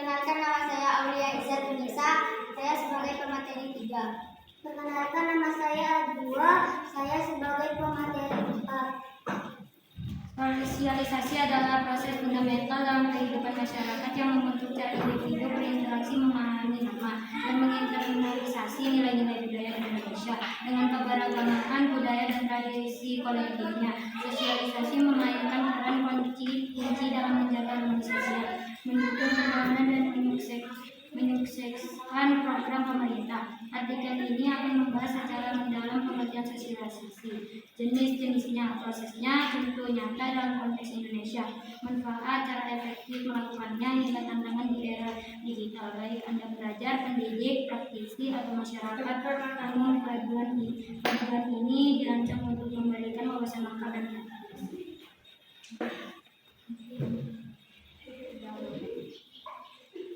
Perkenalkan, nama saya Aulia Izzat Unisa. Saya sebagai pemateri 3. Perkenalkan, nama saya Adua. Saya sebagai pemateri 4. Sosialisasi adalah proses fundamental dalam kehidupan masyarakat yang membentuk cara individu berinteraksi, memahami nama, dan menginternalisasi nilai-nilai budaya Indonesia dengan keberagaman budaya dan tradisi kolektifnya. Sosialisasi memainkan peran kunci dalam menjaga harmoni sosial, mendukung pembangunan dan menyukseskan program pemerintah. Artikel ini akan membahas secara mendalam pengertian sosialisasi, jenis-jenisnya, prosesnya, contoh nyata dalam konteks Indonesia, manfaat, cara efektif melakukannya, hingga tantangan di era digital, baik Anda pelajar, pendidik, praktisi, atau masyarakat umum. Panduan ini dirancang untuk memberikan wawasan lengkap dan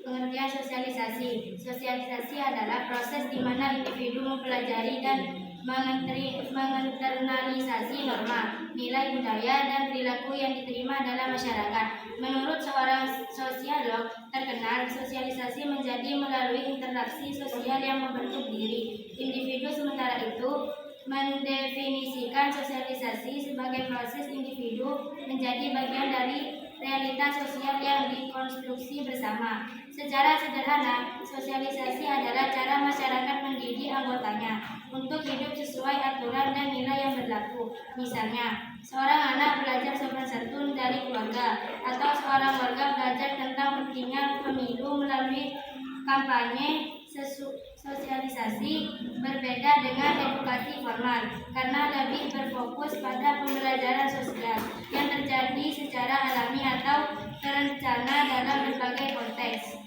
pengertian sosialisasi. Sosialisasi adalah proses di mana individu mempelajari dan menginternalisasi norma, nilai budaya, dan perilaku yang diterima dalam masyarakat. Menurut seorang sosiolog terkenal, sosialisasi menjadi melalui interaksi sosial yang membentuk diri individu. Sementara itu, mendefinisikan sosialisasi sebagai proses individu menjadi bagian dari realitas sosial yang dikonstruksi bersama. Secara sederhana, sosialisasi adalah cara masyarakat mendidik anggotanya untuk hidup sesuai aturan dan nilai yang berlaku. Misalnya, seorang anak belajar sopan santun dari keluarga, atau seorang warga belajar tentang pentingnya pemilu melalui kampanye. Sosialisasi berbeda dengan edukasi formal karena lebih berfokus pada pembelajaran sosial yang terjadi secara alami atau terencana dalam berbagai konteks.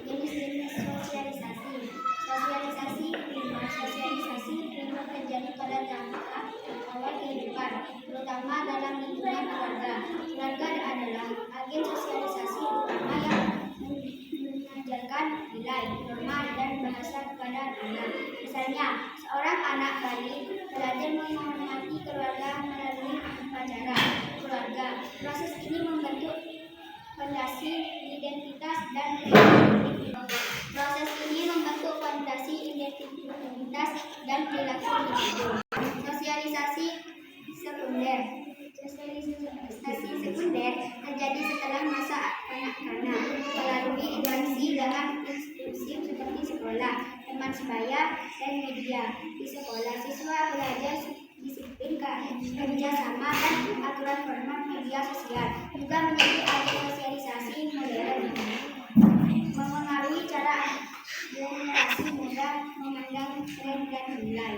Jenis-jenis sosialisasi. Sosialisasi primer. Sosialisasi primer terjadi pada tahap awal kehidupan, terutama dalam lingkungan keluarga. Keluarga adalah agen sosialisasi utama yang mengajarkan nilai, norma, dan bahasa kepada anak. Misalnya, seorang anak bayi belajar menghormati keluarga melalui upacara keluarga. Proses ini membentuk fondasi identitas dan perilaku individu. Sosialisasi sekunder. Sosialisasi sekunder terjadi setelah masa kanak-kanak melalui interaksi dengan institusi seperti sekolah, teman sebaya, dan media. Di sekolah, siswa belajar disiplin, kerjasama, dan aturan formal media sosial. Juga menjadi agen sosialisasi modern, memengaruhi cara generasi muda memandang tren dan nilai.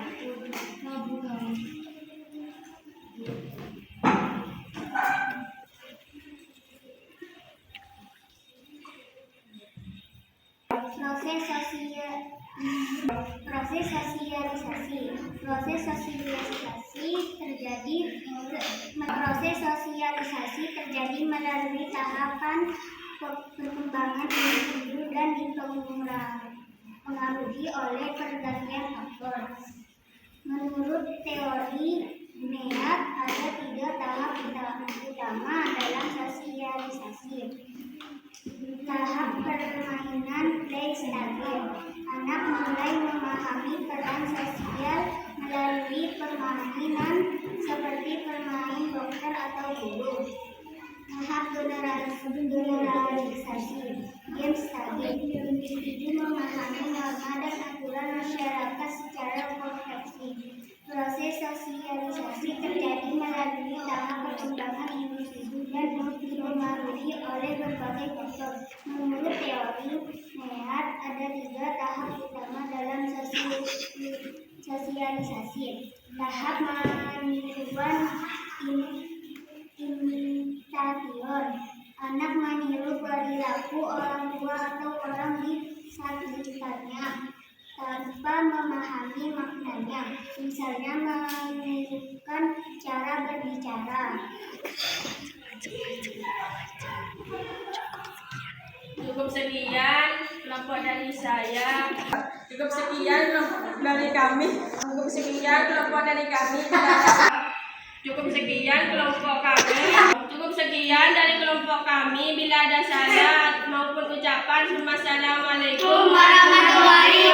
Proses sosialisasi terjadi melalui tahapan perkembangan individu dan dipengaruhi oleh berbagai faktor. Menurut teori NEAT, ada 3 tahap utama dalam sosialisasi. Tahap permainan play stage. Anak mulai memahami peran sosial melalui permainan seperti bermain dokter atau guru. Tahap generalisasi. Game stage. Individu memahami norma dan aturan masyarakat secara komprehensif. Proses sosialisasi terjadi melalui tahap perkembangan individu dan dipengaruhi oleh berbagai faktor. Menurut teori NEAT, ada 3 tahap utama dalam sosialisasi. Tahap meniruan imitation. Anak meniru perilaku orang tua atau orang di sekitarnya tanpa memahami maknanya. Misalnya, menirukan cara berbicara. Cukup sekian kelompok dari saya. Cukup sekian dari kami. Cukup sekian kelompok dari kami. Cukup sekian kelompok kami. Cukup sekian dari kelompok kami. Bila ada salah maupun ucapan, Assalamualaikum warahmatullahi